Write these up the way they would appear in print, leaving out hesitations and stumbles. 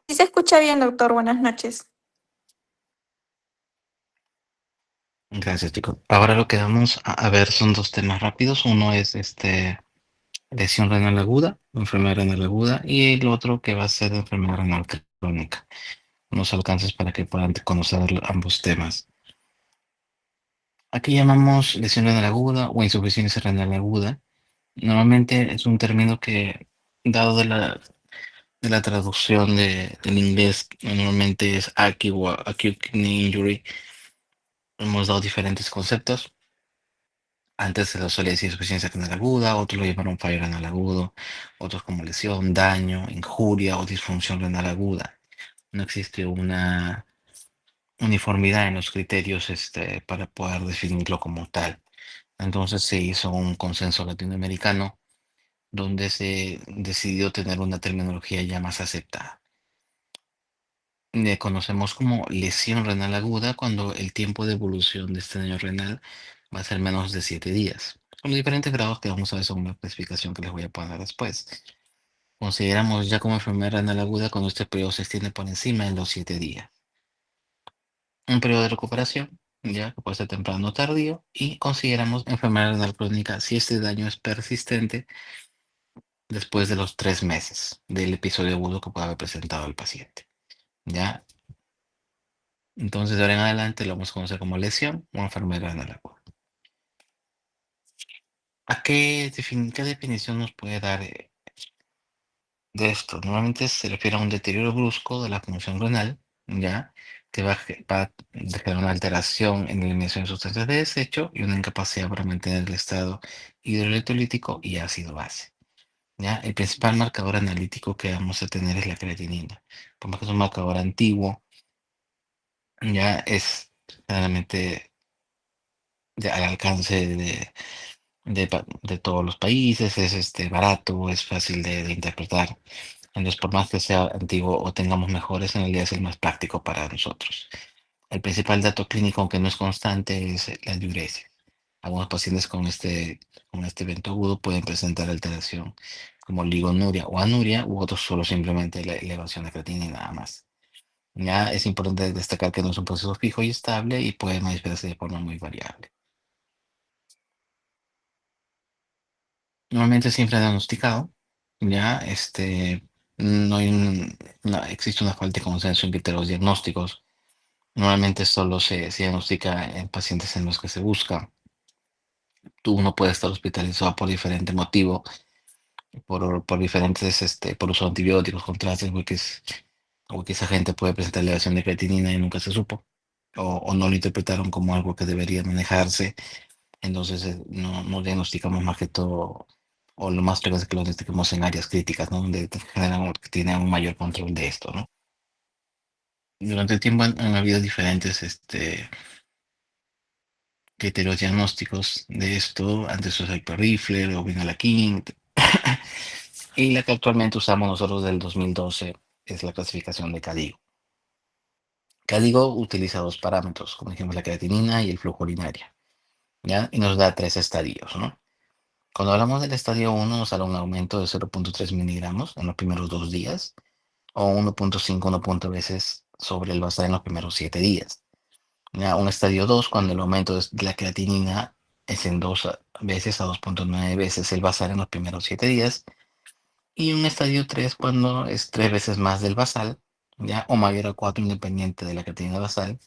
Sí se escucha bien, doctor. Buenas noches. Gracias, chicos. Ahora lo que vamos a ver son dos temas rápidos. Uno es lesión renal aguda, enfermedad renal aguda, y el otro que va a ser enfermedad renal crónica. Unos alcances para que puedan conocer ambos temas. Aquí llamamos lesión renal aguda o insuficiencia renal aguda. Normalmente es un término que, dado de la traducción del inglés, normalmente es acute o acute kidney injury. Hemos dado diferentes conceptos. Antes se lo solía decir insuficiencia renal aguda, otros lo llamaron fallo renal agudo, otros como lesión, daño, injuria o disfunción renal aguda. No existe una uniformidad en los criterios para poder definirlo como tal. Entonces se hizo un consenso latinoamericano donde se decidió tener una terminología ya más aceptada. Le conocemos como lesión renal aguda cuando el tiempo de evolución de este daño renal va a ser menos de 7 días. Con los diferentes grados que vamos a ver según la clasificación que les voy a poner después. Consideramos ya como enfermedad renal aguda cuando este periodo se extiende por encima de los 7 días. Un periodo de recuperación, ya que puede ser temprano o tardío, y consideramos enfermedad renal crónica si este daño es persistente después de los 3 meses del episodio agudo que puede haber presentado el paciente. ¿Ya? Entonces, de ahora en adelante lo vamos a conocer como lesión o enfermedad renal aguda. ¿Qué definición nos puede dar de esto? Normalmente se refiere a un deterioro brusco de la función renal, ¿ya? Que va a dejar una alteración en la eliminación de sustancias de desecho y una incapacidad para mantener el estado hidroelectrolítico y ácido base. ¿Ya? El principal marcador analítico que vamos a tener es la creatinina. Por más que es un marcador antiguo, ya es generalmente al alcance de todos los países, es barato, es fácil de interpretar. Entonces, por más que sea antiguo o tengamos mejores, en realidad es el más práctico para nosotros. El principal dato clínico, aunque no es constante, es la diuresis. Algunos pacientes con este evento agudo pueden presentar alteración como ligonuria o anuria, u otros solo simplemente la elevación de creatinina y nada más. Ya es importante destacar que no es un proceso fijo y estable y puede manifestarse de forma muy variable. Normalmente siempre diagnosticado, ya no, no existe una falta de consenso en criterios diagnósticos. Normalmente solo se diagnostica en pacientes en los que se busca. Uno puede estar hospitalizado por diferente motivo, por diferentes, por uso de antibióticos, contrastes, porque esa gente puede presentar elevación de creatinina y nunca se supo, o no lo interpretaron como algo que debería manejarse. Entonces, no diagnosticamos más que todo, o lo más frecuente es que lo diagnostiquemos en áreas críticas, ¿no? Donde que tienen un mayor control de esto, ¿no? Durante el tiempo han habido diferentes criterios diagnósticos de esto. Antes usaba Hyper-Rifler o Vinalakin. Y la que actualmente usamos nosotros del 2012 es la clasificación de CADIGO. CADIGO utiliza dos parámetros, como dijimos, la creatinina y el flujo urinario, ¿ya? Y nos da tres estadios, ¿no? Cuando hablamos del estadio 1 nos hará un aumento de 0,3 miligramos en los primeros 2 días o 1,5, 1 veces sobre el basal en los primeros 7 días. Ya, un estadio 2 cuando el aumento de la creatinina es en 2 veces a 2,9 veces el basal en los primeros 7 días. Y un estadio 3 cuando es 3 veces más del basal, ya, o mayor a 4 independiente de la creatinina basal,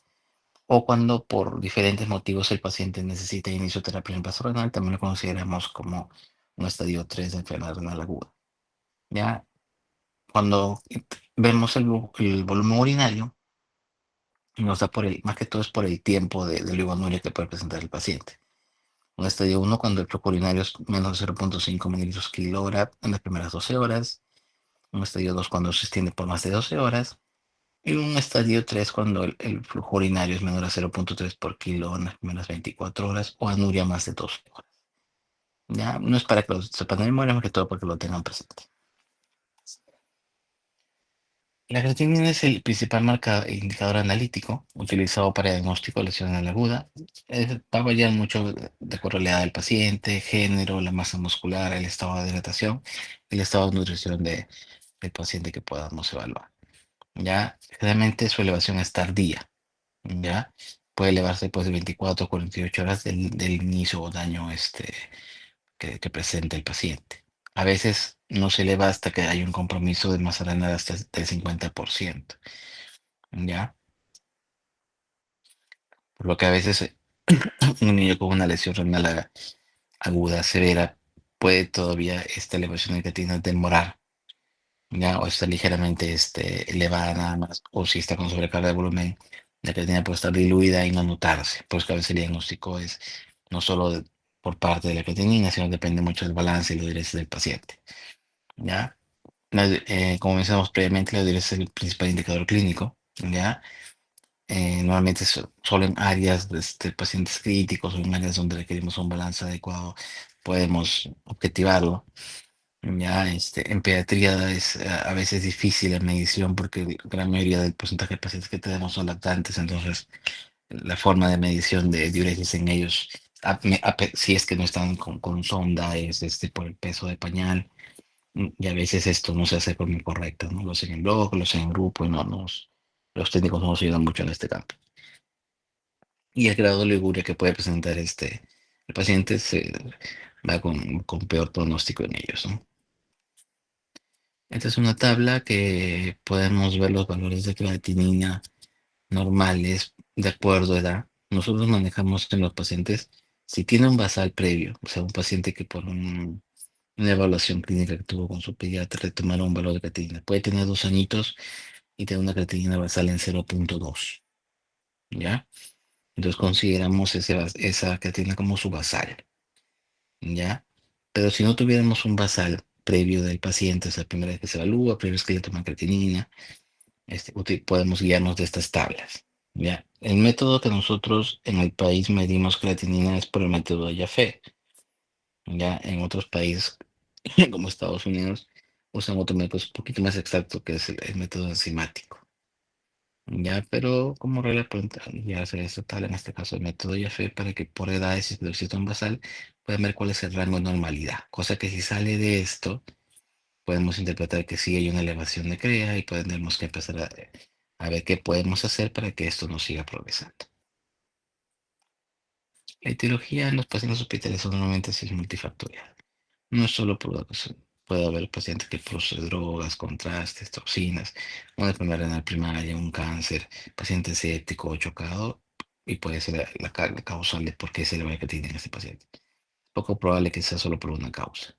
o cuando por diferentes motivos el paciente necesita inicio de terapia en el vaso renal, también lo consideramos como un estadio 3 de enfermedad renal aguda. Ya, cuando vemos el volumen urinario, nos da más que todo es por el tiempo de oligonuria que puede presentar el paciente. Un estadio 1 cuando el flujo urinario es menos de 0,5 mililitros kilogramo en las primeras 12 horas. Un estadio 2 cuando se extiende por más de 12 horas. Y un estadio 3 cuando el flujo urinario es menor a 0,3 por kilo en las primeras 24 horas o anuria más de 12 horas. Ya no es para que lo sepan de memoria, más que todo porque lo tengan presente. La creatinina es el principal indicador analítico utilizado para diagnóstico de lesión anal aguda. Va a variar mucho de acuerdo a la edad del paciente, género, la masa muscular, el estado de hidratación, el estado de nutrición del paciente que podamos evaluar. ya, generalmente su elevación es tardía, ya, puede elevarse después de 24 o 48 horas del inicio o daño que presenta el paciente. A veces no se eleva hasta que hay un compromiso de masa renal hasta del 50%, ya, por lo que a veces un niño con una lesión renal aguda severa puede todavía esta elevación de creatinina demorar, ya, o está ligeramente elevada nada más, o si está con sobrecarga de volumen, la creatinina puede estar diluida y no notarse. Pues que a veces el diagnóstico es no solo por parte de la creatinina, sino depende mucho del balance y los intereses del paciente, ya. Como mencionamos previamente, la diuresis es el principal indicador clínico, ya. Normalmente solo en áreas de pacientes críticos o en áreas donde requerimos un balance adecuado podemos objetivarlo. Ya, en pediatría es a veces difícil la medición porque la gran mayoría del porcentaje de pacientes que tenemos son lactantes, entonces la forma de medición de diuresis en ellos, si es que no están con sonda, es por el peso de pañal, y a veces esto no se hace de forma correcta, ¿no? Lo hacen en blog, lo hacen en grupo y los técnicos no nos ayudan mucho en este campo. Y el grado de liguria que puede presentar el paciente se va con peor pronóstico en ellos, ¿no? Esta es una tabla que podemos ver los valores de creatinina normales de acuerdo a edad. Nosotros manejamos en los pacientes, si tiene un basal previo, o sea, un paciente que por una evaluación clínica que tuvo con su pediatra le tomaron un valor de creatinina. Puede tener 2 añitos y tener una creatinina basal en 0,2, ¿ya? Entonces consideramos esa creatinina como su basal, ¿ya? Pero si no tuviéramos un basal previo del paciente, o sea, primera vez que se evalúa, primera vez que le toman creatinina, podemos guiarnos de estas tablas, ¿ya? El método que nosotros en el país medimos creatinina es por el método de Jaffe, ¿ya? En otros países, como Estados Unidos, usan otro método un poquito más exacto, que es el método enzimático, ¿ya? Pero como regla, ya se esta tabla, en este caso el método Jaffe, para que por edades y si existe un basal, puedan ver cuál es el rango de normalidad, cosa que si sale de esto, podemos interpretar que sí hay una elevación de CREA y tenemos que empezar a ver qué podemos hacer para que esto no siga progresando. La etiología en los pacientes hospitalizados normalmente sí es multifactorial. No es solo por puede haber pacientes que producen drogas, contrastes, toxinas, una enfermedad renal primaria, un cáncer, paciente séptico o chocado, y puede ser la causal de por qué se le va a que tiene en este paciente. Poco probable que sea solo por una causa.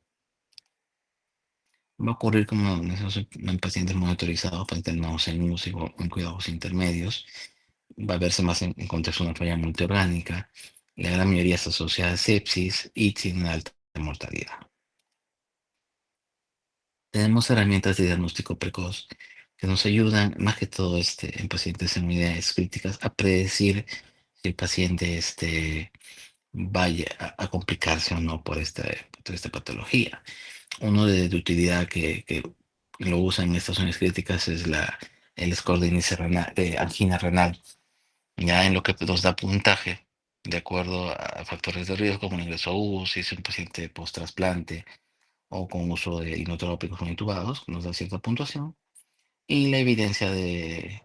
Va a ocurrir como en pacientes monitorizados, pacientes no en UCI o en cuidados intermedios. Va a verse más en contexto de una falla multiorgánica. La gran mayoría está asociada a sepsis y tiene una alta mortalidad. Tenemos herramientas de diagnóstico precoz que nos ayudan, más que todo en pacientes en unidades críticas, a predecir si el paciente vaya a complicarse o no por esta patología. Uno de utilidad que lo usan en estas zonas críticas es el score de índice renal, de angina renal, ya en lo que nos da puntaje de acuerdo a factores de riesgo como el ingreso a UCI, si es un paciente post-trasplante o con uso de inotrópicos o intubados, nos da cierta puntuación, y la evidencia de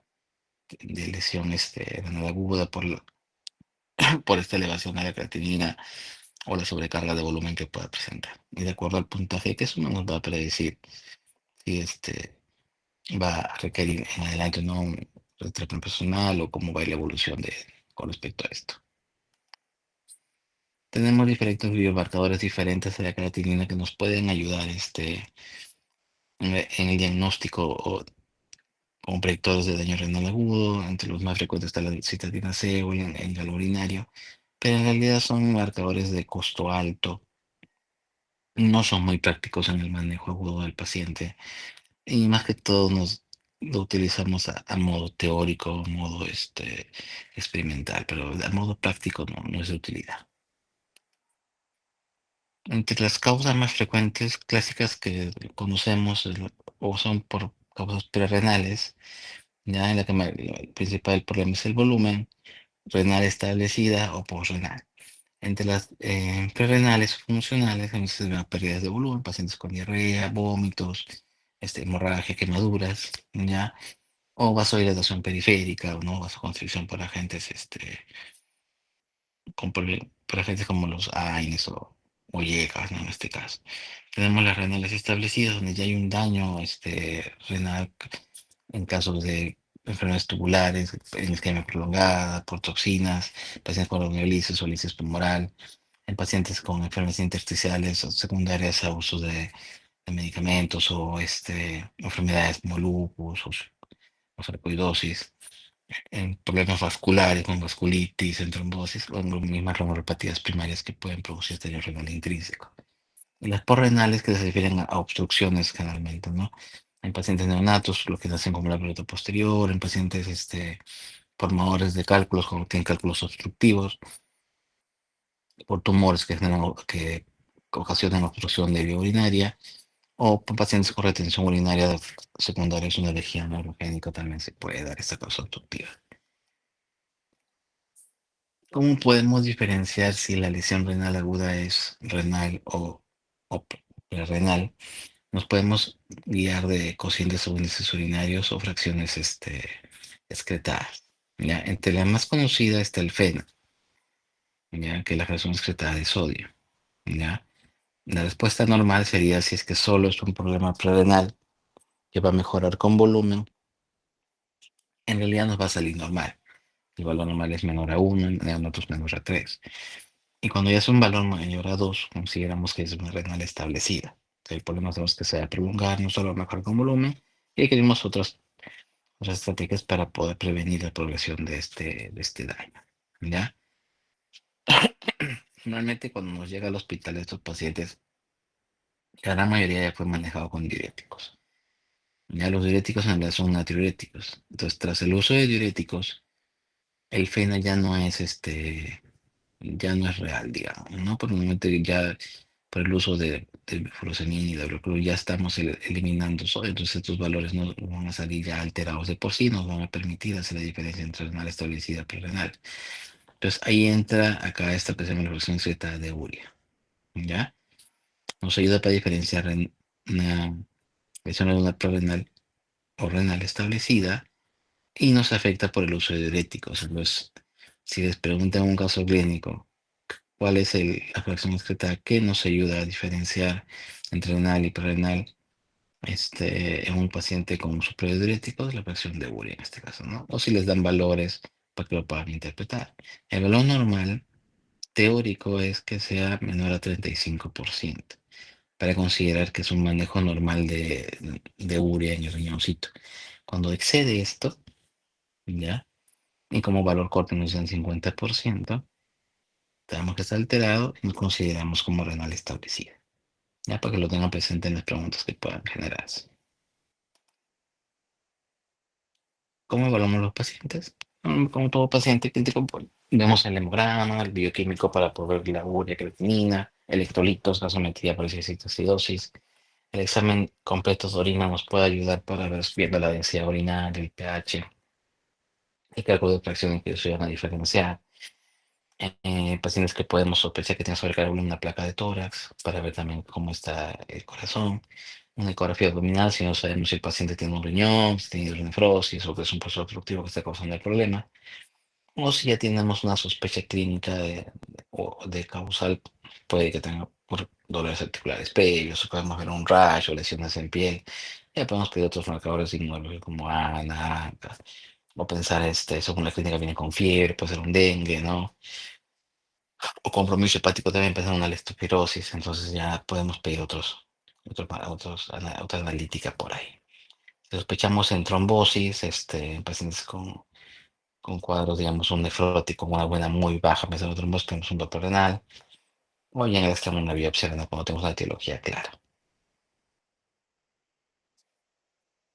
lesión renal aguda por esta elevación de la creatinina o la sobrecarga de volumen que pueda presentar. Y de acuerdo al puntaje que eso nos va a predecir si va a requerir en adelante no un tratamiento personal o cómo va a ir la evolución con respecto a esto. Tenemos diferentes biomarcadores diferentes de la creatinina que nos pueden ayudar en el diagnóstico o como predictores de daño renal agudo. Entre los más frecuentes está la citadina C o el gal urinario, pero en realidad son marcadores de costo alto, no son muy prácticos en el manejo agudo del paciente. Y más que todo lo utilizamos a modo teórico, a modo experimental, pero a modo práctico no es de utilidad. Entre las causas más frecuentes, clásicas que conocemos, o son por causas prerrenales, ya en la que el principal problema es el volumen, renal establecida o posrenal. Entre las prerrenales funcionales, a veces se ven pérdidas de volumen, pacientes con diarrea, vómitos, hemorragia, quemaduras, ¿ya? o vasodilatación periférica, ¿no? Vasoconstricción por agentes, por agentes como los AINES o IECAS, ¿no? En este caso. Tenemos las renales establecidas, donde ya hay un daño renal en casos de enfermedades tubulares, en isquemia prolongada, por toxinas, pacientes con mielitis o lisis tumoral, en pacientes con enfermedades intersticiales o secundarias a uso de medicamentos o enfermedades como lupus o sarcoidosis, en problemas vasculares, con vasculitis, en trombosis, o en las mismas glomerulopatías primarias que pueden producir daño renal intrínseco. Y las porrenales que se refieren a obstrucciones generalmente, ¿no? En pacientes neonatos, lo que nacen como la pelota posterior, en pacientes formadores de cálculos, como tienen cálculos obstructivos, por tumores que ocasionan obstrucción de vía urinaria, o por pacientes con retención urinaria secundaria, es una lesión neurogénica, también se puede dar esta causa obstructiva. ¿Cómo podemos diferenciar si la lesión renal aguda es renal o renal? Nos podemos guiar de cocientes o índices urinarios o fracciones excretadas. ¿Ya? Entre la más conocida está el FENA, ¿ya? Que es la fracción excretada de sodio. ¿Ya? La respuesta normal sería si es que solo es un problema prerenal que va a mejorar con volumen, en realidad nos va a salir normal. El valor normal es menor a 1, en neonatos menor a 3. Y cuando ya es un valor mayor a 2, consideramos que es una renal establecida. El problema es que se va a prolongar, no solo va a mejorar con volumen, y requerimos otras estrategias para poder prevenir la progresión de este daño. ¿Ya? Normalmente cuando nos llega al hospital estos pacientes, la gran mayoría ya fue manejado con diuréticos. Ya los diuréticos en realidad son natriuréticos. Entonces, tras el uso de diuréticos, el FENA ya no es real, digamos, ¿no? Por el momento ya por el uso de furosemida y de hidrocloro ya estamos eliminando sodio, entonces estos valores no van a salir ya alterados de por sí, nos van a permitir hacer la diferencia entre renal establecida y prerenal. Entonces ahí entra acá esta que se llama la fracción Z de urea, ¿ya? Nos ayuda para diferenciar una lesión renal prerenal o renal establecida y nos afecta por el uso de diuréticos. Entonces, si les preguntan un caso clínico, ¿cuál es la fracción excretada que nos ayuda a diferenciar entre renal y prerenal? En un paciente con supradiuréticos, la fracción de urea en este caso, ¿no? O si les dan valores para que lo puedan interpretar. El valor normal teórico es que sea menor a 35%, para considerar que es un manejo normal de urea en el riñoncito. Cuando excede esto, ¿ya? Y como valor corto nos dan 50%, tenemos que estar alterado y nos consideramos como renal establecida. Ya para que lo tengan presente en las preguntas que puedan generarse. ¿Cómo evaluamos los pacientes? Como todo paciente crítico, pues, vemos el hemograma, el bioquímico para poder ver la urea, creatinina, electrolitos, gasometría para acidosis. El examen completo de orina nos puede ayudar para ver viendo la densidad urinaria, el pH, el cálculo de fracciones que se van a diferenciar. Pacientes que podemos sospechar que tienen sobrecarga una placa de tórax para ver también cómo está el corazón. Una ecografía abdominal si no sabemos si el paciente tiene un riñón, si tiene hidronefrosis o que es un proceso obstructivo que está causando el problema. O si ya tenemos una sospecha clínica o de causal, puede que tenga dolores articulares previos, o podemos ver un rash o lesiones en piel. Ya podemos pedir otros marcadores inmunológicos como ANA, o pensar, según la clínica viene con fiebre, puede ser un dengue, ¿no? O compromiso hepático también empezar una leptospirosis, entonces ya podemos pedir otra analítica por ahí. Sospechamos en trombosis, en pacientes con cuadros, digamos, un nefrótico, una buena muy baja mesotrombosis, tenemos un Doppler renal, o ya en el extremo una biopsia renal cuando tenemos una etiología clara.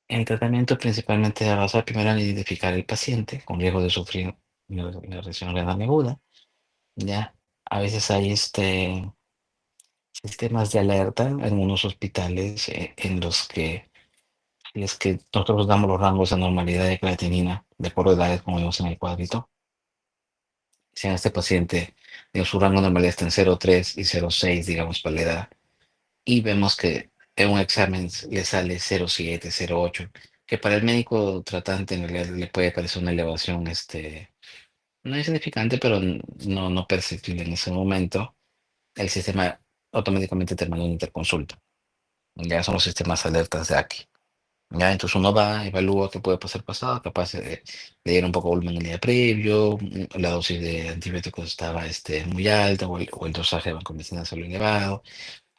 El tratamiento principalmente se basa primero en identificar el paciente con riesgo de sufrir una lesión renal aguda. Ya, a veces hay sistemas de alerta en algunos hospitales en los que si es que nosotros damos los rangos de normalidad de creatinina de acuerdo a edades, como vemos en el cuadrito. Si en este paciente, digamos, su rango de normalidad está en 0,3 y 0,6, digamos, para la edad, y vemos que en un examen le sale 0,7, 0,8, que para el médico tratante en realidad le puede parecer una elevación, no insignificante, pero no perceptible en ese momento. El sistema automáticamente te manda una interconsulta. Ya son los sistemas alertas de aquí. Ya, entonces uno va, evalúa qué puede pasar pasado, capaz de ir un poco volumen el día previo, la dosis de antibióticos estaba muy alta, o el dosaje de vancomicina salió elevado,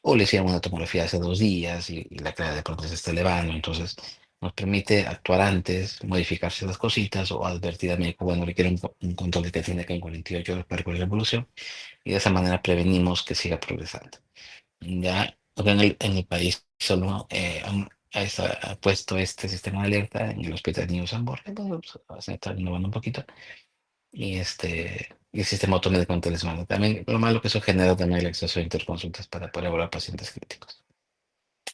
o le hicieron una tomografía hace 2 días y la clave de pronto se está elevando. Entonces nos permite actuar antes, modificar ciertas cositas o advertir al médico, bueno, requiere un control de creatina en 48 horas para cualquier evolución, y de esa manera prevenimos que siga progresando. Ya, acá en el país solo ha puesto este sistema de alerta en el Hospital Niño San Borja, pues, se está innovando un poquito, y el sistema automático en teléfono. También lo malo que eso genera también el acceso a interconsultas para poder evaluar pacientes críticos.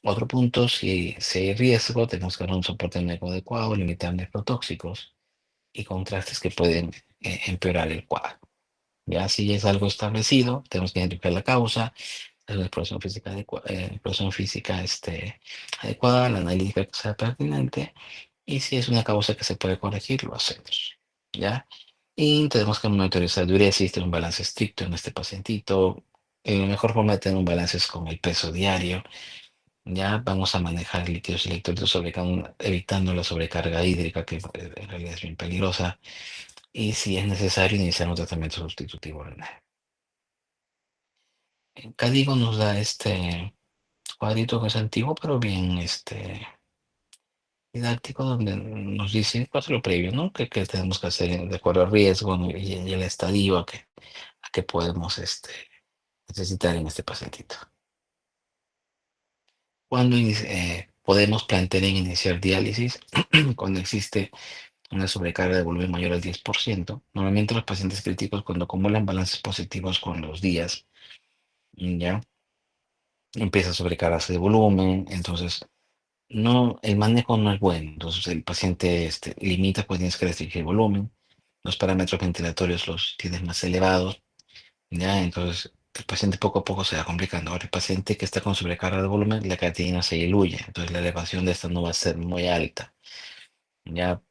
Otro punto, si hay riesgo, tenemos que dar un soporte médico adecuado, limitar nefrotóxicos y contrastes que pueden empeorar el cuadro. Ya si es algo establecido, tenemos que identificar la causa, hacer una exploración física adecuada, la analítica que sea pertinente, y si es una causa que se puede corregir, lo hacemos. ¿Ya? Y tenemos que monitorizar diuresis, tener un balance estricto en este pacientito. La mejor forma de tener un balance es con el peso diario. Ya vamos a manejar líquidos y electrolitos evitando la sobrecarga hídrica, que en realidad es bien peligrosa. Y si es necesario, iniciar un tratamiento sustitutivo renal. Cadigo nos da este cuadrito que es antiguo, pero bien didáctico, donde nos dice cuál es lo previo, ¿no? Que tenemos que hacer de acuerdo al riesgo, ¿no? y el estadio a que podemos necesitar en este pacientito. Cuando podemos plantear en iniciar diálisis, cuando existe una sobrecarga de volumen mayor al 10%. Normalmente los pacientes críticos, cuando acumulan balances positivos con los días, ya empieza a sobrecargarse de volumen. Entonces no, el manejo no es bueno. Entonces el paciente limita, pues tienes que restringir el volumen. Los parámetros ventilatorios los tienes más elevados, ¿ya? Entonces el paciente poco a poco se va complicando. Ahora el paciente que está con sobrecarga de volumen, la creatinina se diluye. Entonces la elevación de esta no va a ser muy alta, ¿ya?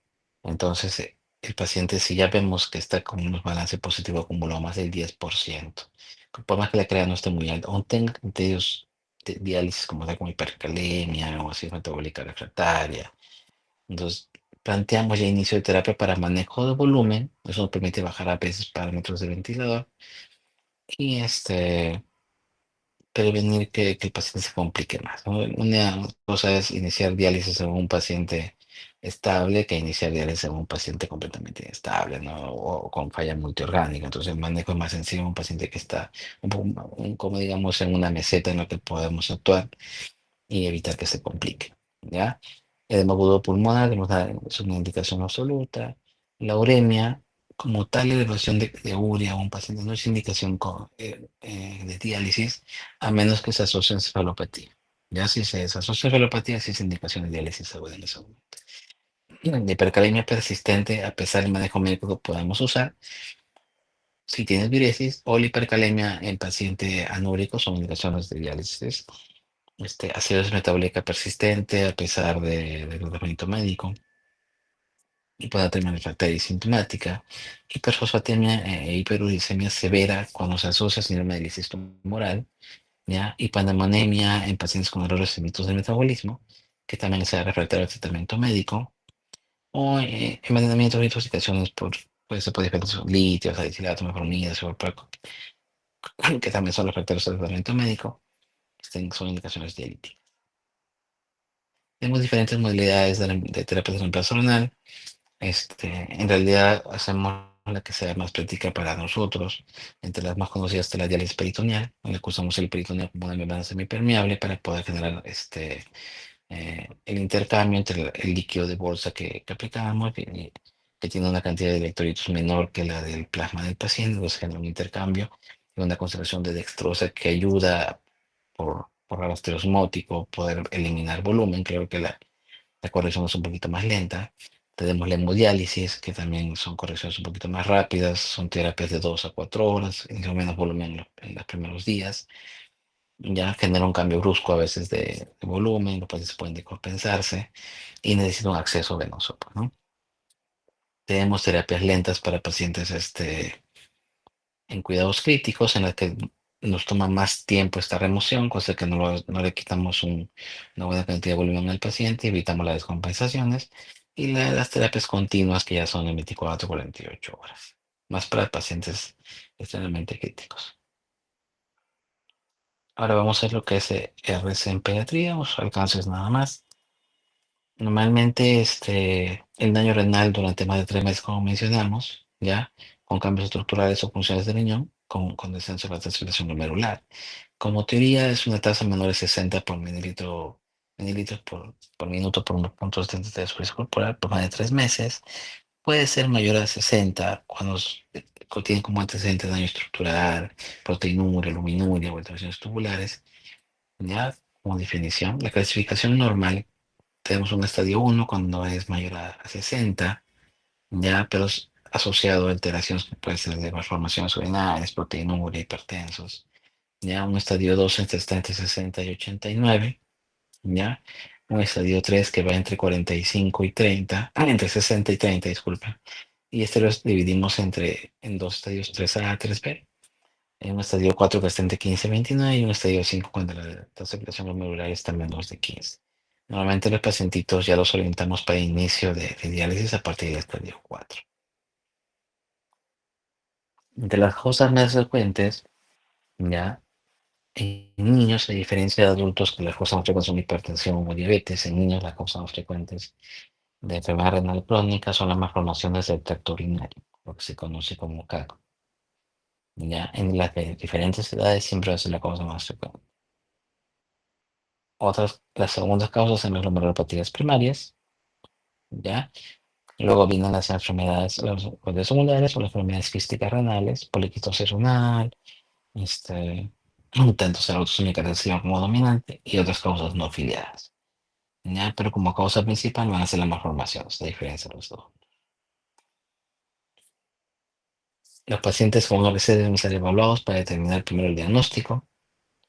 Entonces el paciente, si ya vemos que está con un balance positivo acumulado más del 10%, por más que la crea no esté muy alta, o tenga criterios de diálisis como tal como hipercalemia o así metabólica refractaria. Entonces, planteamos ya inicio de terapia para manejo de volumen. Eso nos permite bajar a veces parámetros de ventilador y prevenir que el paciente se complique más, ¿no? Una cosa es iniciar diálisis en un paciente estable que iniciar diálisis en un paciente completamente inestable, ¿no? O con falla multiorgánica. Entonces, el manejo es más sencillo en un paciente que está un poco, como digamos, en una meseta en la que podemos actuar y evitar que se complique, ¿ya? Edema agudo pulmonar es una indicación absoluta. La uremia, como tal elevación de urea a un paciente, no es indicación de diálisis, a menos que se asocie a encefalopatía. Ya si se asocia a encefalopatía, sí es indicación de diálisis aguda en ese momento. La hipercalemia persistente, a pesar del manejo médico que podamos usar, si tienes diuresis o la hipercalemia en paciente anúrico, son indicaciones de diálisis. Acidosis metabólica persistente a pesar del tratamiento médico, hiponatremia refractaria y sintomática, hiperfosfatemia e hiperuricemia severa cuando se asocia a síndrome de lisis tumoral, ¿ya? Hiponatremia en pacientes con errores en mitos de metabolismo, que también sea refractario al tratamiento médico, o envenenamiento de intoxicaciones puede ser por diferentes litio, salicilato, metformina, sovalproaco, que también son refractarios al tratamiento médico, son indicaciones dialíticas. Tenemos diferentes modalidades de terapia de reemplazo renal. En realidad hacemos la que sea más práctica para nosotros. Entre las más conocidas está la diálisis peritoneal, en la que usamos el peritoneo como una membrana semipermeable para poder generar el intercambio entre el líquido de bolsa que aplicamos, que tiene una cantidad de electrolitos menor que la del plasma del paciente. Entonces genera un intercambio y una concentración de dextrosa que ayuda por arrastre osmótico poder eliminar volumen. Creo que la corrección es un poquito más lenta. Tenemos la hemodiálisis, que también son correcciones un poquito más rápidas, son terapias de 2 a 4 horas, y con menos volumen en los primeros días. ya genera un cambio brusco a veces de volumen, los pacientes pueden decompensarse y necesitan un acceso venoso, pues, ¿no? Tenemos terapias lentas para pacientes en cuidados críticos, en las que nos toma más tiempo esta remoción, cosa que no le quitamos una buena cantidad de volumen al paciente, evitamos las descompensaciones, y las terapias continuas que ya son en 24 48 horas, más para pacientes extremadamente críticos. Ahora vamos a ver lo que es RC en pediatría, los alcances nada más. Normalmente el daño renal durante más de 3 meses, como mencionamos, ya, con cambios estructurales o funciones del riñón, con descenso de la circulación glomerular. Como teoría, es una tasa menor de 60 por mililitros por minuto por 1,73 de esfuerzo corporal por más de 3 meses. Puede ser mayor a 60 cuando tiene como antecedente daño estructural, proteinuria, luminuria o alteraciones tubulares. Ya, como definición, la clasificación normal, tenemos un estadio 1 cuando es mayor a 60, ya, pero es asociado a alteraciones que pueden ser de malformaciones urinarias, proteinuria, hipertensos. Ya, un estadio 2 está entre 60 y 89, ya. Un estadio 3 que va entre 45 y 30, entre 60 y 30, disculpa. Y los dividimos en dos estadios 3A, 3B. Hay un estadio 4 que está entre 15 y 29 y un estadio 5 cuando la circulación glomerular está menos de 15. Normalmente los pacientitos ya los orientamos para inicio de diálisis a partir del estadio 4. De las causas más frecuentes, ya, en niños, a diferencia de adultos, que las causas más frecuentes son hipertensión o diabetes, en niños las causas más frecuentes de enfermedad renal crónica son las malformaciones del tracto urinario, lo que se conoce como CAC. Ya, en las de diferentes edades siempre va a ser la causa más frecuente. Las segundas causas son las glomerulopatías primarias, ¿ya? Luego vienen las enfermedades, las secundarias o las enfermedades quísticas renales, poliquitosis renal, tanto ser autosómica recesiva como dominante, y otras causas no afiliadas, ¿ya? Pero como causa principal van a ser las malformaciones, a diferencia de los dos. Los pacientes con ORC deben ser evaluados para determinar primero el diagnóstico,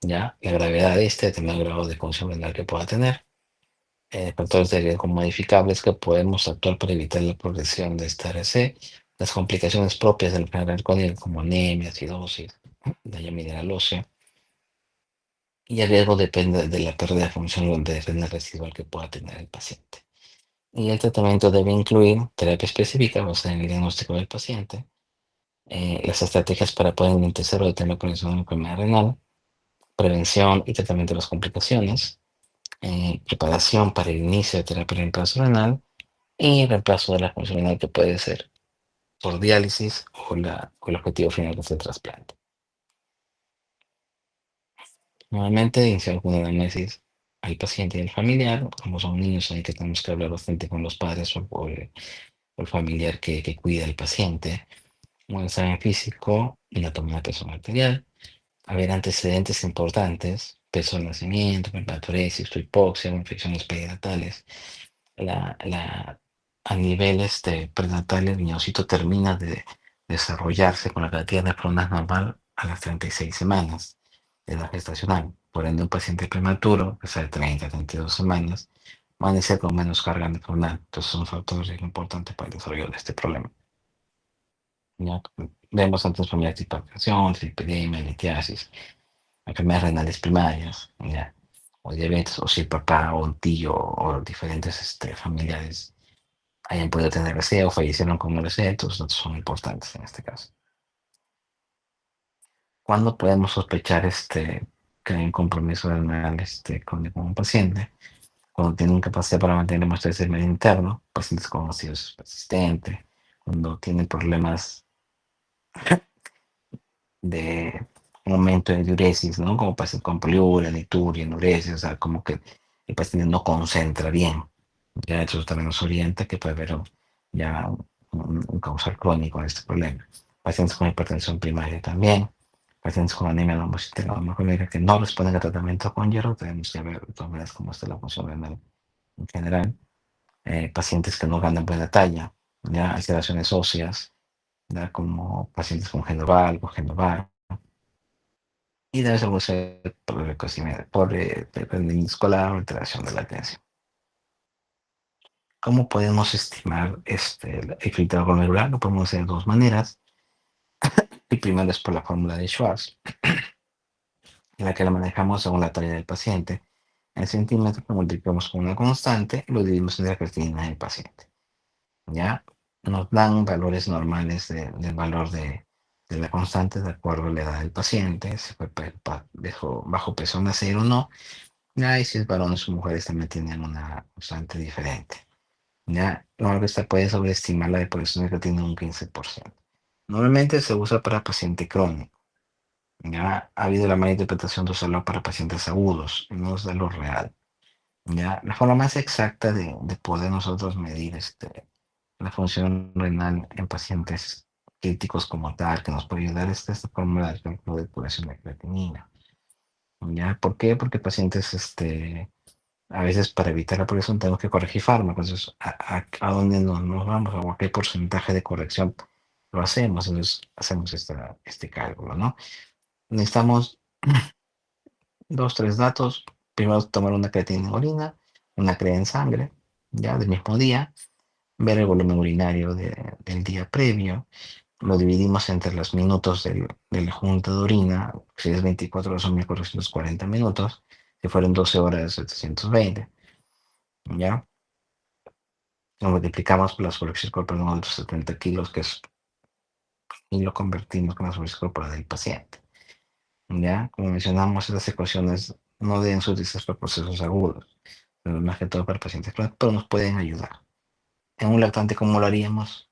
¿ya? La gravedad de determinar el grado de función renal que pueda tener, factores de riesgo modificables que podemos actuar para evitar la progresión de esta RC, las complicaciones propias del enfermedad crónica como anemia, acidosis, daño mineral óseo, y el riesgo depende de la pérdida de función de renal residual que pueda tener el paciente. Y el tratamiento debe incluir terapia específica basada en el diagnóstico del paciente, las estrategias para poder identificar o detener la progresión de la enfermedad renal, prevención y tratamiento de las complicaciones, preparación para el inicio de terapia de reemplazo renal, y reemplazo de la función renal que puede ser por diálisis o el objetivo final que es el trasplante. Nuevamente, iniciar con una análisis al paciente y al familiar. Como son niños, hay que tenemos que hablar bastante con los padres o el familiar que cuida al paciente. Un examen físico y la toma de presión arterial. Haber antecedentes importantes, peso de nacimiento, hiperparesis, hipoxia, infecciones perinatales. La, a nivel prenatal, el riñoncito termina de desarrollarse con la cantidad de nefronas normal a las 36 semanas de edad gestacional. Por ende, un paciente prematuro, que sea de 30 a 32 semanas, va a nacer con menos carga nefronal. Entonces, son factores importantes para el desarrollo de este problema. Ya vemos antes familias de hipertensión, lipidemia, litiasis, enfermedades renales primarias, ya, o diabetes, o si el papá o un tío o diferentes familiares hayan podido tener RC o fallecieron con RC, estos datos son importantes en este caso. ¿Cuándo podemos sospechar que hay un compromiso renal con un paciente? Cuando tiene incapacidad para mantener el muestreo del medio interno, pacientes con ácidos persistente, cuando tienen problemas de un aumento de diuresis, ¿no? Como paciente con poliuria, lituria, enuresis, o sea, como que el paciente no concentra bien. Ya eso también nos orienta que puede haber ya un causal crónico en este problema. Pacientes con hipertensión primaria también, pacientes con anemia trombocitopenia que no responden al tratamiento con hierro, tenemos que ver de todas maneras cómo está la función renal en general. Pacientes que no ganan buena talla, ya alteraciones óseas, ya como pacientes con genoval o genoval, y debe ser por rendimiento escolar o alteración de la atención. ¿Cómo podemos estimar el filtrado glomerular? Lo podemos hacer de dos maneras. El primero es por la fórmula de Schwartz, en la que la manejamos según la talla del paciente. El centímetro lo multiplicamos con una constante y lo dividimos entre la creatinina del paciente. ¿Ya? Nos dan valores normales del valor de la constante de acuerdo a la edad del paciente, si fue bajo peso nacer o no. ¿Ya? Y si es varón o mujeres también tienen una constante diferente. ¿Ya? Luego esta puede sobreestimar la depuración de creatinina un 15%. Normalmente se usa para paciente crónico. Ya ha habido la mala interpretación de usarlo para pacientes agudos, no es de lo real. Ya la forma más exacta de poder nosotros medir la función renal en pacientes críticos como tal, que nos puede ayudar esta fórmula del cálculo de depuración de creatinina. ¿Ya? ¿Por qué? Porque pacientes, a veces para evitar la progresión tenemos que corregir fármacos. Entonces, ¿a dónde nos vamos? ¿O a qué porcentaje de corrección lo hacemos? Entonces, hacemos este cálculo, ¿no? Necesitamos dos, tres datos. Primero, tomar una creatinina en orina, una crea en sangre, ya del mismo día, ver el volumen urinario del día previo, lo dividimos entre los minutos de la junta de orina, si es 24 horas son 1440 minutos, si fueron 12 horas 720, ¿ya? Lo multiplicamos por la superficie corporal de los 70 kilos, y lo convertimos con la superficie corporal del paciente, ¿ya? Como mencionamos, estas ecuaciones no deben ser utilizadas para procesos agudos, pero más que todo para pacientes crónicos, pero nos pueden ayudar. En un lactante, ¿cómo lo haríamos?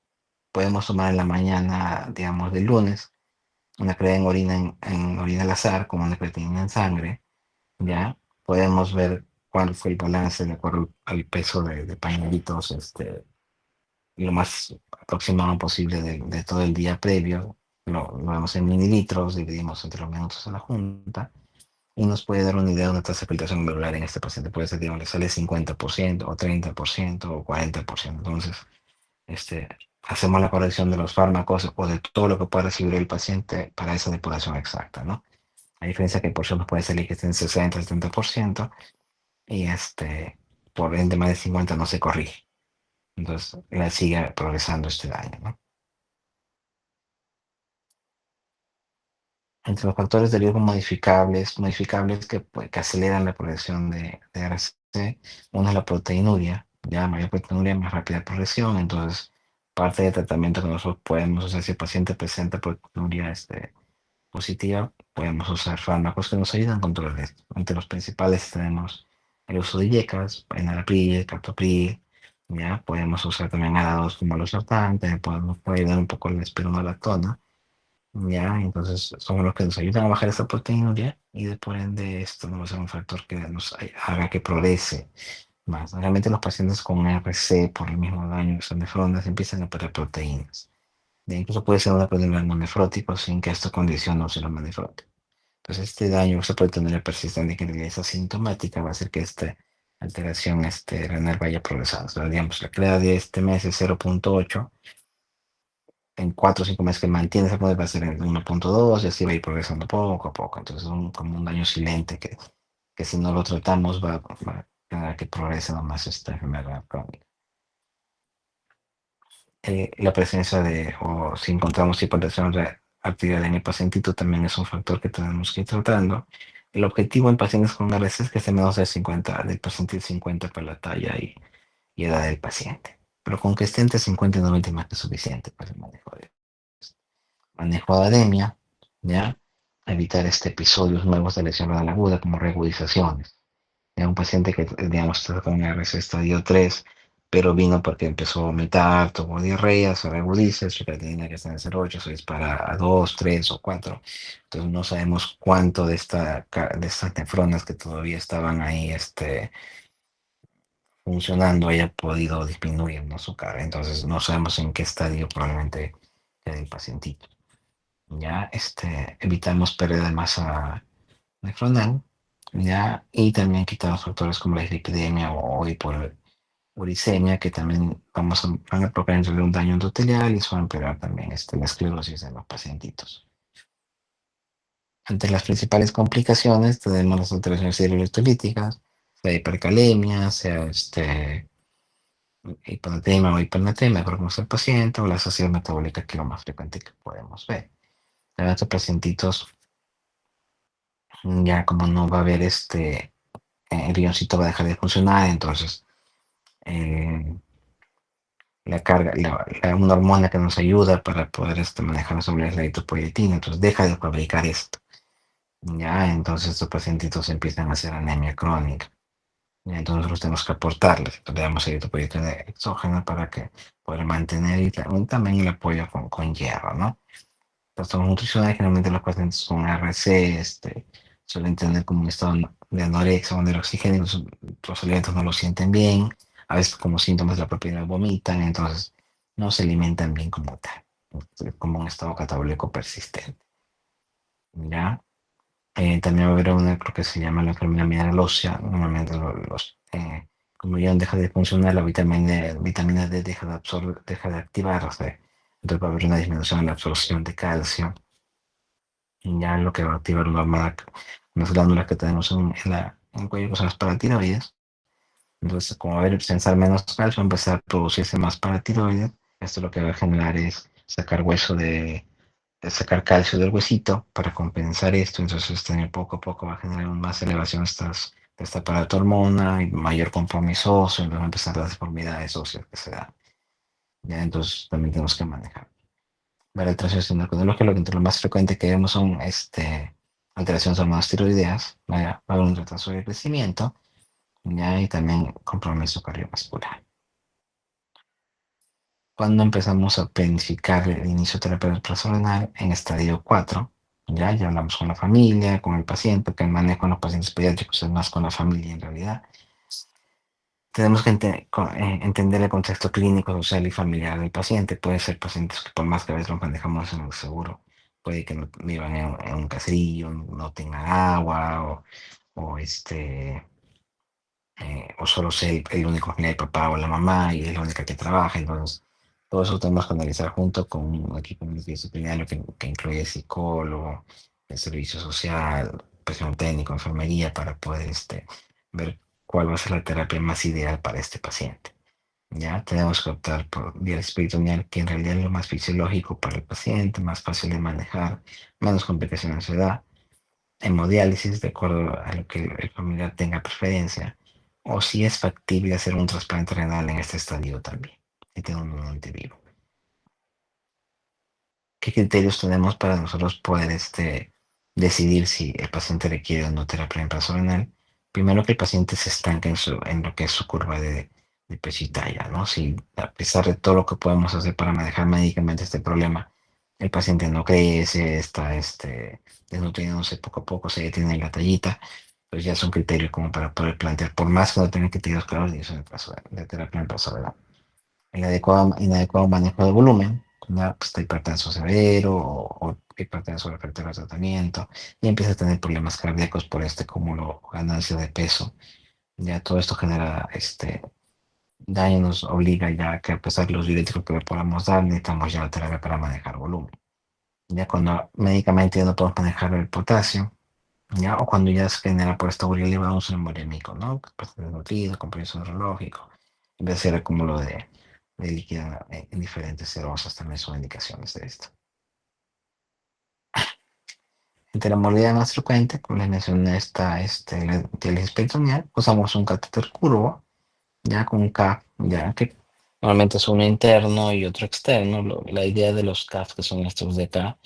Podemos tomar en la mañana, digamos, del lunes, una crea en orina, en orina al azar, como una creatinina en sangre, ¿ya? Podemos ver cuál fue el balance de acuerdo al peso de pañuelitos, lo más aproximado posible de todo el día previo. Lo vemos en mililitros, dividimos entre los minutos de la junta, y nos puede dar una idea de una tasa de filtración glomerular en este paciente. Puede ser, digamos, le sale 50% o 30% o 40%. Entonces, hacemos la corrección de los fármacos o de todo lo que pueda recibir el paciente para esa depuración exacta, ¿no? A diferencia que por nos puede salir que esté en 60, 70% y por ende más de 50 no se corrige. Entonces, la sigue progresando este daño, ¿no? Entre los factores de riesgo modificables que aceleran la progresión de RCC, uno es la proteinuria, ya mayor proteinuria, más rápida progresión. Entonces, parte del tratamiento que nosotros podemos hacer si el paciente presenta proteinuria positiva, podemos usar fármacos que nos ayudan a controlar esto. Entre los principales tenemos el uso de IECAS, enalapril, captopril, ya podemos usar también ADA2 como los sartantes, nos puede ayudar un poco la espironolactona. Ya, entonces son los que nos ayudan a bajar esta proteinuria y de por ende esto no va a ser un factor que nos haga que progrese más. Realmente los pacientes con RC por el mismo daño que son nefronas empiezan a perder proteínas. Incluso puede ser una proteinuria no nefrótico sin que esto condicione un síndrome nefrótico. Entonces este daño, esta proteinuria persistente que en realidad es asintomática va a hacer que esta alteración renal vaya progresando. O sea, digamos, la CREA de este mes es 0.8, en 4 o 5 meses que mantiene esa va a ser en 1.2 y así va a ir progresando poco a poco. Entonces es como un daño silente que si no lo tratamos va a generar que progrese nomás esta enfermedad crónica. La presencia o si encontramos hipertensión arterial en el pacientito también es un factor que tenemos que ir tratando. El objetivo en pacientes con ARS es que esté menos de 50, del paciente 50 para la talla y edad del paciente. Pero con que esté entre 50 y 90 más que suficiente para el manejo de anemia, ¿ya? Evitar episodios nuevos de lesión renal aguda como reagudizaciones. De un paciente que, digamos, está con RC estadio 3, pero vino porque empezó a vomitar, tuvo diarrea, se reagudiza, su creatinina que está en 0,8 se dispara a 2, 3 o 4. Entonces no sabemos cuánto de estas nefronas que todavía estaban ahí funcionando haya podido disminuir, ¿no? Su carga. Entonces no sabemos en qué estadio probablemente quede el pacientito. Ya evitamos pérdida de masa nefronal, ya, y también quitamos factores como la dislipidemia o hiporuricemia, que también van a provocar en realidad un daño endotelial y eso va a empeorar también la esclerosis en los pacientitos. Entre las principales complicaciones tenemos las alteraciones electrolíticas, sea hipercalemia, sea hiponatremia o hipernatremia, por cómo es el paciente, o la saciedad metabólica, que es lo más frecuente que podemos ver. En estos pacientitos, ya como no va a haber el rioncito va a dejar de funcionar, entonces eh, la carga, una hormona que nos ayuda para poder manejar sobre la eritropoyetina, entonces deja de fabricar esto. Ya, entonces estos pacientitos empiezan a hacer anemia crónica. Ya, entonces nosotros tenemos que aportarles, le damos eritropoyetina exógena para que pueda mantener y también el apoyo con hierro, ¿no? Trastornos nutricionales, generalmente los pacientes con RC suelen tener como un estado de anorexia, donde el oxígeno y los alimentos no lo sienten bien, a veces como síntomas de la propiedad vomitan, entonces no se alimentan bien como tal, como un estado catabólico persistente. ¿Ya? También va a haber una, creo que se llama la enfermedad mineral ósea. Normalmente como ya deja de funcionar, la vitamina D deja de activarse. Entonces va a haber una disminución en la absorción de calcio. Y ya lo que va a activar unas glándulas que tenemos en el cuello, que son las paratiroides. Entonces, como va a haber sensar menos calcio, va a empezar a producirse más paratiroides. Esto lo que va a generar es sacar sacar calcio del huesito para compensar esto. Entonces, poco a poco va a generar más elevación de esta paratormona y mayor compromiso óseo. Entonces, va a empezar las deformidades óseas que se dan. ¿Ya? Entonces, también tenemos que manejar. Para el trastorno endocrinológico, lo más frecuente que vemos son alteraciones hormonales tiroideas, ¿ya? Va a haber un retraso de crecimiento, ¿ya? Y también compromiso cardiovascular. Cuando empezamos a planificar el inicio de terapia transrenal en estadio 4, ya hablamos con la familia, con el paciente, que el manejo con los pacientes pediátricos es más con la familia en realidad. Tenemos que entender el contexto clínico, social y familiar del paciente. Puede ser pacientes que por más que a veces los manejamos en el seguro, puede que no vivan en un caserío, no tengan agua o solo sea el único familiar, el papá o la mamá y es la única que trabaja. Entonces, todo eso tenemos que analizar junto con un equipo multidisciplinario que incluye psicólogo, el servicio social, personal técnico, enfermería, para poder ver cuál va a ser la terapia más ideal para este paciente. Ya tenemos que optar por diálisis peritoneal, que en realidad es lo más fisiológico para el paciente, más fácil de manejar, menos complicaciones se da. Hemodiálisis, de acuerdo a lo que el familiar tenga preferencia, o si es factible hacer un trasplante renal en este estadio también, si tiene un donante vivo. ¿Qué criterios tenemos para nosotros poder decidir si el paciente requiere o no terapia en paso renal? Primero, que el paciente se estanque en lo que es su curva de peso y talla, ¿no? Si a pesar de todo lo que podemos hacer para manejar médicamente este problema, el paciente no crece, está desnutriéndose poco a poco, se detiene la tallita, pues ya es un criterio como para poder plantear, por más que no tenga criterios claros, y eso en el caso de terapia en paso renal. Inadecuado manejo de volumen, ¿no? Pues está hipertenso severo o hipertenso refractario al tratamiento y empieza a tener problemas cardíacos por este cúmulo o ganancia de peso. Ya todo esto genera daño, nos obliga ya que a pesar de los diuréticos que le podamos dar, necesitamos ya la terapia para manejar volumen. Ya cuando médicamente ya no podemos manejar el potasio, ya, o cuando ya se genera por esta urea elevada un hemodiámico, ¿no? Pues desnutrido, compromiso neurológico, en vez de ser acúmulo de líquido en diferentes serosas, también son indicaciones de esto. Entre la morbilidad más frecuente, como les mencioné, está la diálisis peritoneal, usamos un catéter curvo, ya con un CAF, ya que normalmente es uno interno y otro externo. La idea de los CAF, que son estos de acá,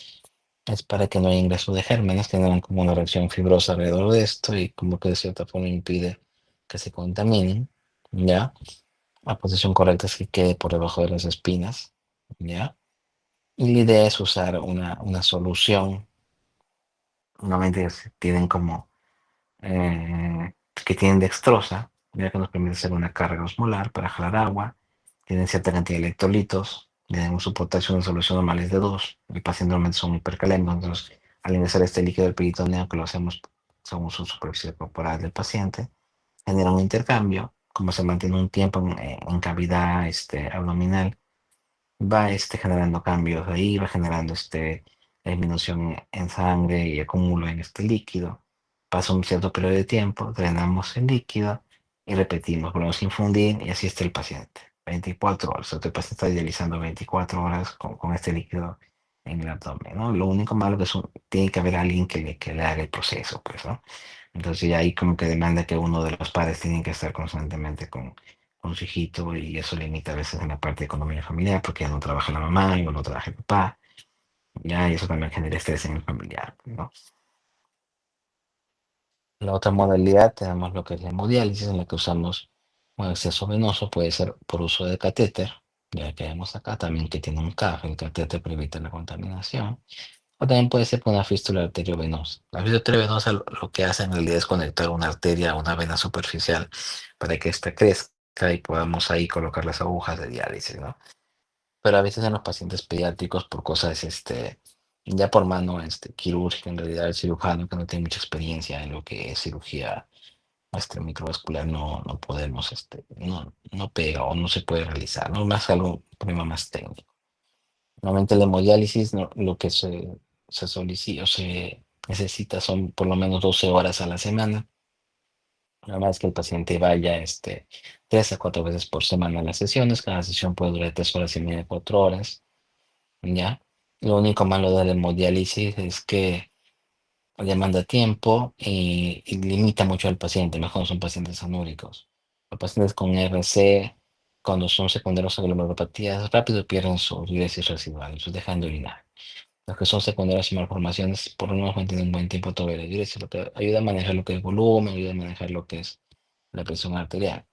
es para que no haya ingreso de gérmenes, que generan como una reacción fibrosa alrededor de esto y como que de cierta forma impide que se contaminen, ¿ya? La posición correcta es que quede por debajo de las espinas, ¿ya? Y la idea es usar una solución, normalmente tienen como, que tienen dextrosa, ya que nos permite hacer una carga osmolar para jalar agua, tienen cierta cantidad de electrolitos, tienen su potasio en solución normal es de 2, el paciente normalmente son hipercalémicos, entonces al ingresar este líquido del peritoneo, que lo hacemos según su superficie corporal del paciente, genera un intercambio, como se mantiene un tiempo en cavidad abdominal, va generando cambios ahí, va generando disminución en sangre y acúmulo en este líquido. Pasa un cierto periodo de tiempo, drenamos el líquido y repetimos, volvemos a infundir y así está el paciente. 24 horas, el paciente está dializando 24 horas con este líquido en el abdomen, ¿no? Lo único malo que tiene que haber alguien que le haga el proceso, pues, ¿no? Entonces ya ahí como que demanda que uno de los padres tiene que estar constantemente con su hijito y eso limita a veces en la parte de economía familiar porque ya no trabaja la mamá o no trabaja el papá, ya y eso también genera estrés en el familiar, ¿no? La otra modalidad tenemos lo que es la hemodiálisis en la que usamos un acceso venoso, puede ser por uso de catéter, ya que vemos acá también que tiene un CAF, el catéter para evitar la contaminación. O también puede ser por una fístula arteriovenosa. La fístula arteriovenosa lo que hace en realidad es conectar una arteria a una vena superficial para que ésta crezca y podamos ahí colocar las agujas de diálisis, ¿no? Pero a veces en los pacientes pediátricos por cosas, ya por mano, quirúrgica, en realidad el cirujano que no tiene mucha experiencia en lo que es cirugía microvascular no podemos, no pega o no se puede realizar, ¿no? Más algo, un problema más técnico. Normalmente la hemodiálisis lo que se solicita o se necesita son por lo menos 12 horas a la semana. Nada más que el paciente vaya 3 a 4 veces por semana a las sesiones. Cada sesión puede durar 3 horas y media, 4 horas. ¿Ya? Lo único malo de la hemodiálisis es que demanda tiempo y limita mucho al paciente, mejor son pacientes anúricos. Los pacientes con RC, cuando son secundarios a glomerulopatías, rápido pierden su diuresis residual, su dejan de orinar. Los que son secundarios a malformaciones, por lo menos mantienen un buen tiempo todavía la diuresis, lo que ayuda a manejar lo que es volumen, ayuda a manejar lo que es la presión arterial.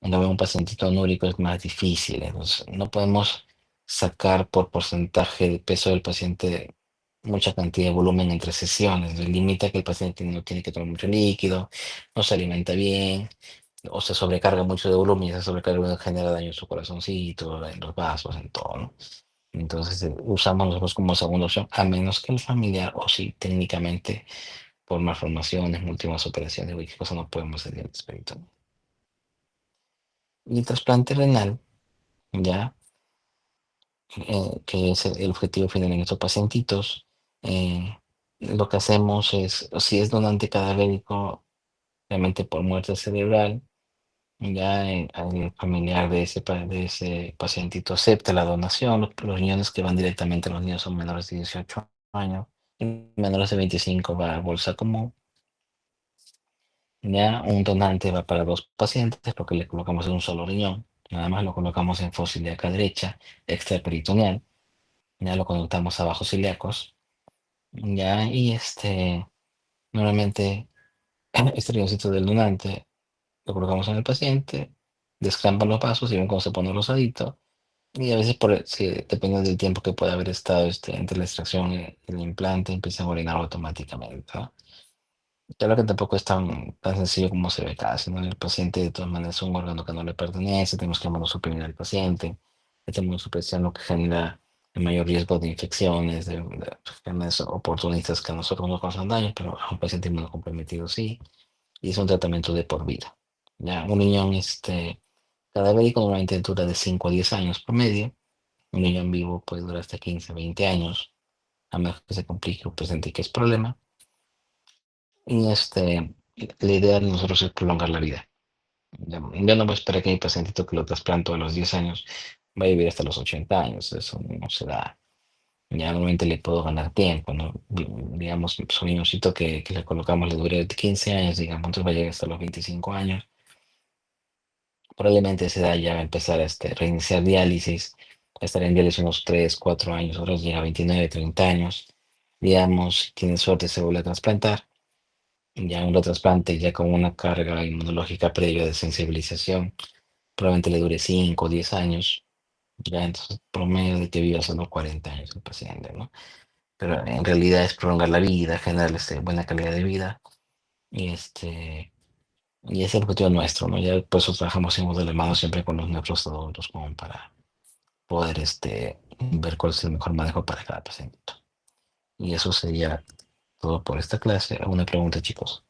Cuando veo un pacientito anúrico es más difícil, entonces no podemos sacar por porcentaje de peso del paciente mucha cantidad de volumen entre sesiones. Limita que el paciente no tiene que tomar mucho líquido, no se alimenta bien, o se sobrecarga mucho de volumen y esa sobrecarga genera daño en su corazoncito, en los vasos, en todo, ¿no? Entonces usamos nosotros como segunda opción, a menos que el familiar o si técnicamente por malformaciones, últimas operaciones, cualquier cosa no podemos hacer el espíritu. Y trasplante renal, ya, que es el objetivo final en estos pacientitos, lo que hacemos es, si es donante cadavérico, realmente por muerte cerebral, ya el familiar de ese pacientito acepta la donación, los riñones que van directamente a los niños son menores de 18 años, y menores de 25 va a bolsa común. Ya un donante va para 2 pacientes porque le colocamos en un solo riñón. Nada más lo colocamos en fosa ilíaca derecha, extraperitoneal. Ya lo conectamos a bajos ilíacos. Ya, y normalmente este riñoncito del donante lo colocamos en el paciente, descampan los vasos y ven cómo se pone rosadito. Y a veces, dependiendo del tiempo que pueda haber estado entre la extracción y el implante, empiezan a orinar automáticamente, ¿no? Claro que tampoco es tan sencillo como se ve casi, ¿no? El paciente de todas maneras es un órgano que no le pertenece, tenemos que suprimir al paciente, esta inmunosupresión lo que genera el mayor riesgo de infecciones, de enfermedades oportunistas que a nosotros no causan daño, pero a un paciente inmunocomprometido sí, y es un tratamiento de por vida. Ya, un riñón cadavérico normalmente dura de 5 a 10 años promedio, un riñón vivo puede durar hasta 15 20 años, a menos que se complique o presente que es problema. Y la idea de nosotros es prolongar la vida. Yo no voy a esperar que mi pacientito que lo trasplanto a los 10 años va a vivir hasta los 80 años. Eso no se da. Ya normalmente le puedo ganar tiempo, ¿no? Digamos, su niñocito que le colocamos le dure 15 años, digamos, entonces va a llegar hasta los 25 años. Probablemente a esa edad ya va a empezar a reiniciar diálisis, a estar en diálisis unos 3 4 años, ahora llega a 29 30 años. Digamos, si tiene suerte se vuelve a trasplantar. Ya un trasplante ya con una carga inmunológica previa de sensibilización, probablemente le dure 5 o 10 años, ya entonces promedio de que viva solo 40 años el paciente, ¿no? Pero en realidad es prolongar la vida, generar buena calidad de vida y y ese es el objetivo nuestro, ¿no? Ya por eso trabajamos en modelo de mano siempre con los nefrólogos como para poder ver cuál es el mejor manejo para cada paciente. Y eso sería todo por esta clase. ¿Alguna pregunta, chicos?